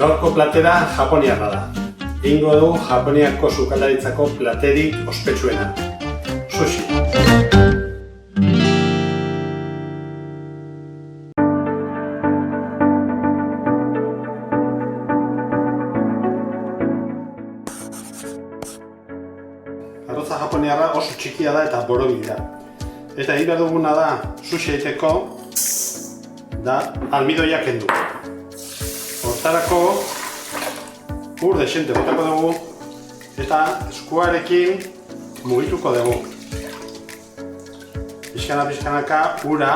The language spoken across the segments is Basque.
Gaurko platera japoniarra da. Egingo dugu Japoniako sukaldaritzako platerik ospetsuena. Sushi. Arroza japoniarra oso txikia da eta borobila. Eta egin behar duguna da sushi egiteko da almidoia kendu. Hortarako ur dexente botako dugu eta eskuarekin mugituko dugu. Pixkana-pixkanaka ura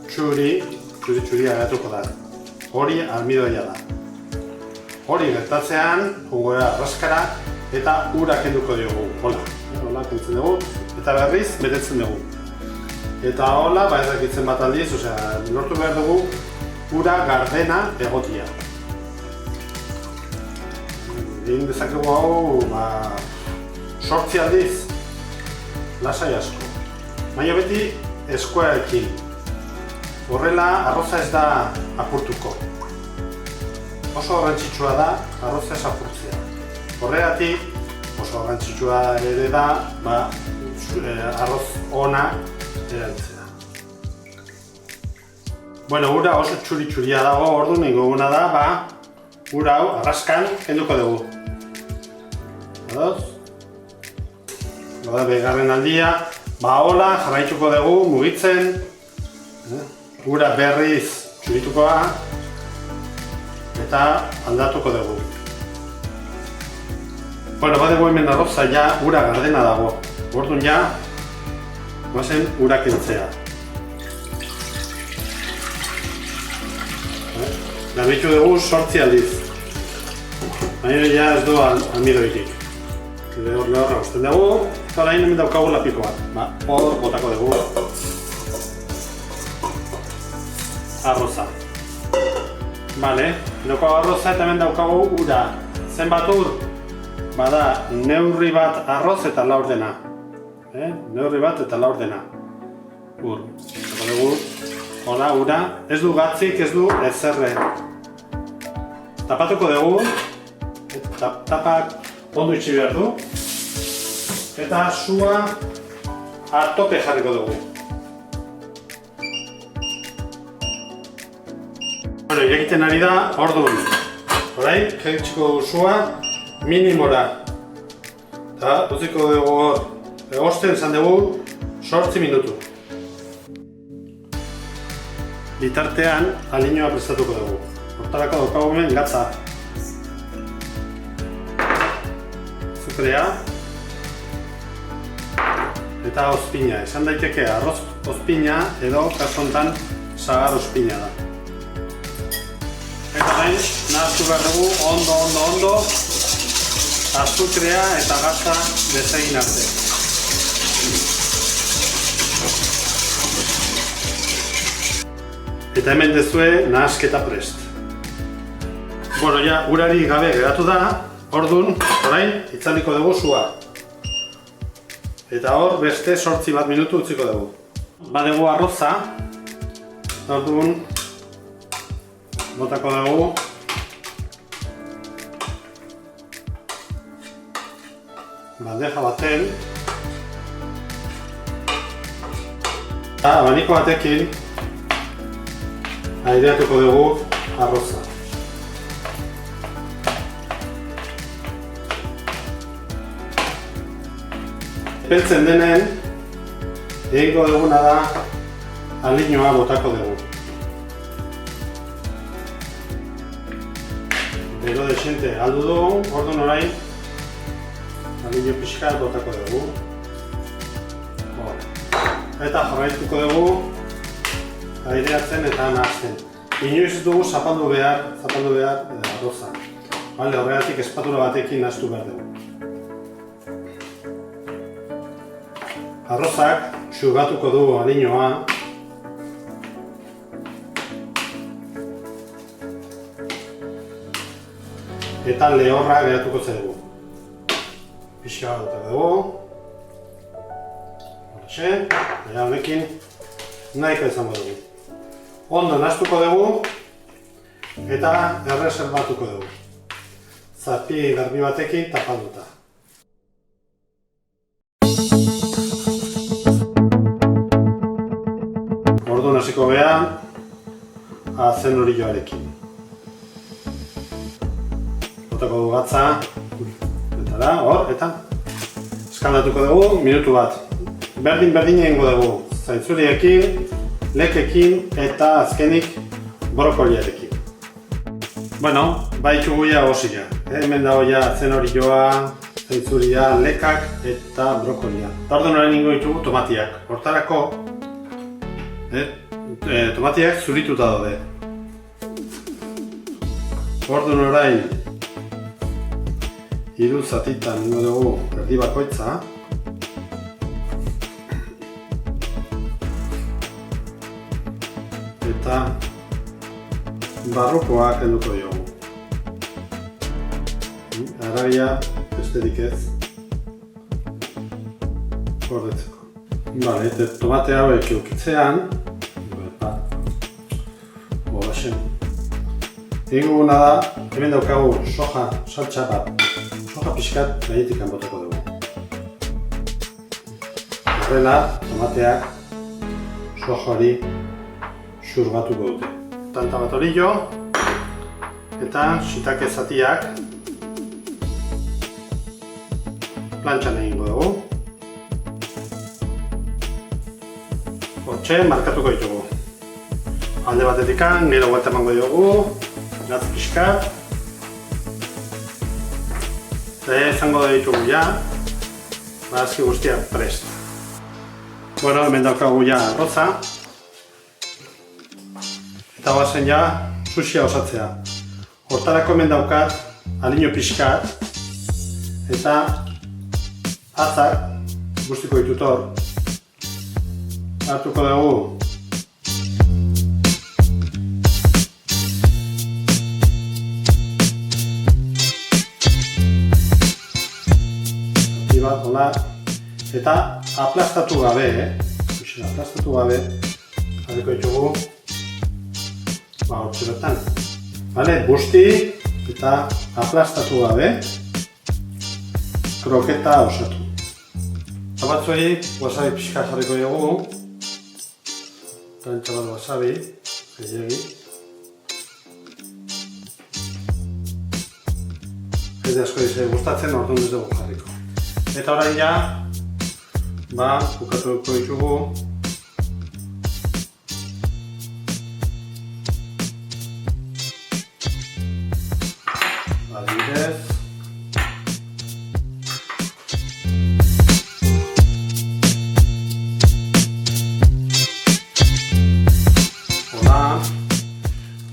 txuri agatuko da. Hori almidoia da. Hori gertatzean jungo da arraskara eta ura kenduko dugu. Hola kentzen dugu eta berriz betetzen dugu. Eta hola, ez dakitzen bat aldiz, lortu behar dugu ura gardena egotia. Egin dezakegu hau 8 aldiz, lasai asko. Baina beti eskuarekin. Horrela arroza ez da apurtuko. Oso garrantzitsua da arroza ez apurtzea. Horregatik oso garrantzitsua ere da arroz ona erabiltzea. Bueno, ura oso txuri-txuria dago, orduan ingoguna da, ura hau arraskan kenduko dugu. Ados? Begarren aldia, hola jarraituko dugu, mugitzen. Ura berriz txurituko da. Eta aldatuko dugu. Bueno, badego hemen arroza ja ura gardena dago. Orduan ja, goazen ura kentzea. Garbitu dugu 8 aldiz. Baina ja ez du almidoirik. Lehorra guztien dugu, eta orain hemen daukagu lapiko bat. Hor botako dugu arroza. Bale, daukagu arroza eta hemen daukagu ura. Zenbat ur? Bada neurri bat arroz eta laurdena. Neurri bat eta laurdena. Ur. Daukagu dugu. Hola, ura. Ez du gatzik, ez du ezerre. Tapatuko dugu. Tapak ondo itxi behar du. Eta sua tope jarriko dugu. Bueno, irekiten ari da, orduan. Horai, jaitsiko dugu sua minimora. Eta utziko dugu hor. Egosten izan dugu 8 minutu. Bitartean, aliñoa prestatuko dugu. Hortarako daukagu hemen gatza. Azukrea. Eta ozpina. Esan daiteke arroz ozpina edo kasu honetan sagar ozpina da. Eta gain, nahaztu behar dugu ondo azukrea eta gatza desegin arte. Eta hemen dezue nahasketa prest. Bueno, ja, urari gabe geratu da, orduan, orain, itzaliko dugu sua. Eta hor, beste 8 minutu utziko dugu. Badegu arroza, orduan, botako dugu. Bandeja baten. Abaniko batekin, aireatuko dugu arroza. Epeltzen denen, egingo duguna da aliñoa botako dugu. Bero dexente galdu dugu, orduan orain aliño pixka botako dugu. Eta jarraituko dugu aireatzen eta nahazten. Inoiz dugu zapaldu behar arroza. Horregatik espatula batekin nahaztu behar dugu. Arrozak xugatuko du aliñoa. Eta lehorra geratuko zaigu. Pixka bat dugu. honekin nahiko izango dugu. Ondo nahastuko dugu eta erreserbatuko dugu. Zapi garbi batekin tapalduta. Orduan hasiko gea zenoriloarekin. Botako dugu gatza, hor, eta eskaldatuko dugu minutu bat. Berdin egingo dugu, zainzuriekin, lekekin eta azkenik brokoliarekin. Bueno, baitugu ja osila. Hemen dago ja zenoriloa, zainzuria, lekak eta brokolia. Orduan orain ingo ditugu tomatiak. Hortarako, tomatiak zurituta daude. Orduan orain hiru zatitan ingo dugu erdi bakoitza. Eta barrukoak kenduko diogu. Arabia besterik ez gordetzeko. Eta tomate hauek eukitzean, egin guguna da, hemen daukagu soja saltsa bat, soja pixkat gaietikan botako dugu. Horrela, tomateak soja hori xurgatuko dute. Tanta bat horillo eta shiitake zatiak plantxan egingo dugu. Hortxe markatuko ditugu. Alde batetikan, gero buelta emango diogu, gatz pixkat. Eta izango ditugu ja, barazki guztiak prest. Bueno, hemen daukagu ja arroza. Eta guazen ja, sushia osatzea. Hortarako hemen daukat, aliño pixkat. Eta atzak, guztiko ditut hor. Hartuko dugu eta aplastatu gabe, jarriko ditugu hortxe bertan. Busti eta aplastatu gabe kroketa osatu. Eta batzuei wasabi pixka jarriko dugu, tantxa bat wasabi, gehiagi. Ez asko dize gustatzen, orduan ez dugu jarriko. Eta orain ja, bukatuko ditugu adibidez hola,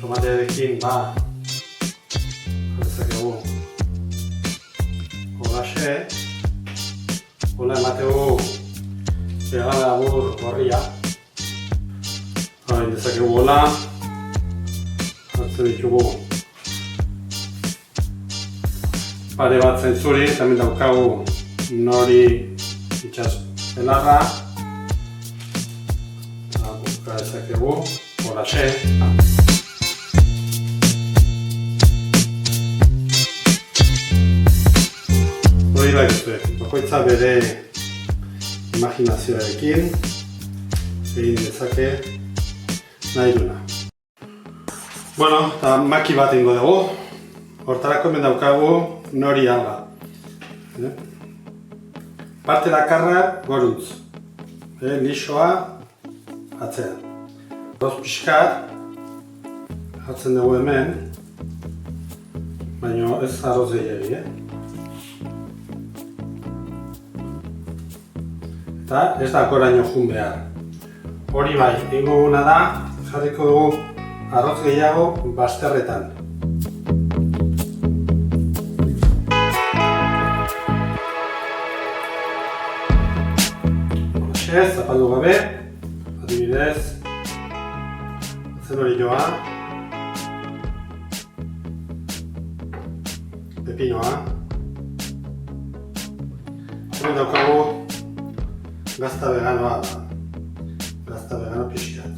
tomatearekin jartzakegu holaxe. Hola emategu pegada labur gorria. Hain dezakegu hola. Hartzen ditugu pare bat zainzuri, hemen daukagu nori itxas belarra. Buka dezakegu holaxe. Hori baituzue, bakoitza bere imaginazioarekin egin dezake nahi duna. Bueno, eta maki bat ingo dugu. Hortarako hemen daukagu nori alga. Parte dakarra goruntz. Lixoa atzean. Arroz pixkat jartzen dugu hemen, baina ez arroz gehiagi. Eta ez da goraino jun behar. Hori bai, egingo duguna da, jarriko dugu arroz gehiago bazterretan. Hortxe, zapaldu gabe, adibidez, zenoriloa, pepinoa. Hemen daukagu gazta veganoa da. Gazta vegano pixkat.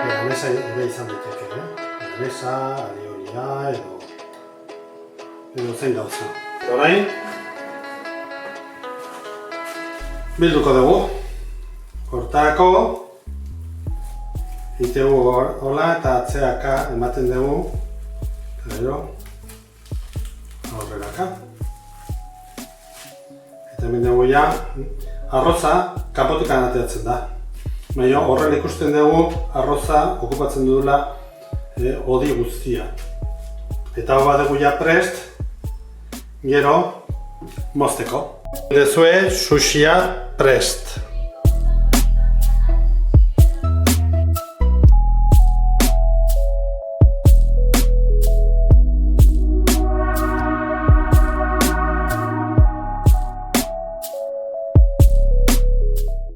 Milanesa ere izan daiteke, milanesa, aliolia edo zein gauza. Orain, bilduko dugu. Hortarako, itegu hola eta atzeaka ematen dugu, gero, aurreraka. Eta hemen dugu ja, arroza kanpotik ateratzen da. Baina horrela ikusten dugu arroza okupatzen dugula hodi guztia. Eta hau badugu ja prest, gero mozteko. Dezue sushia prest.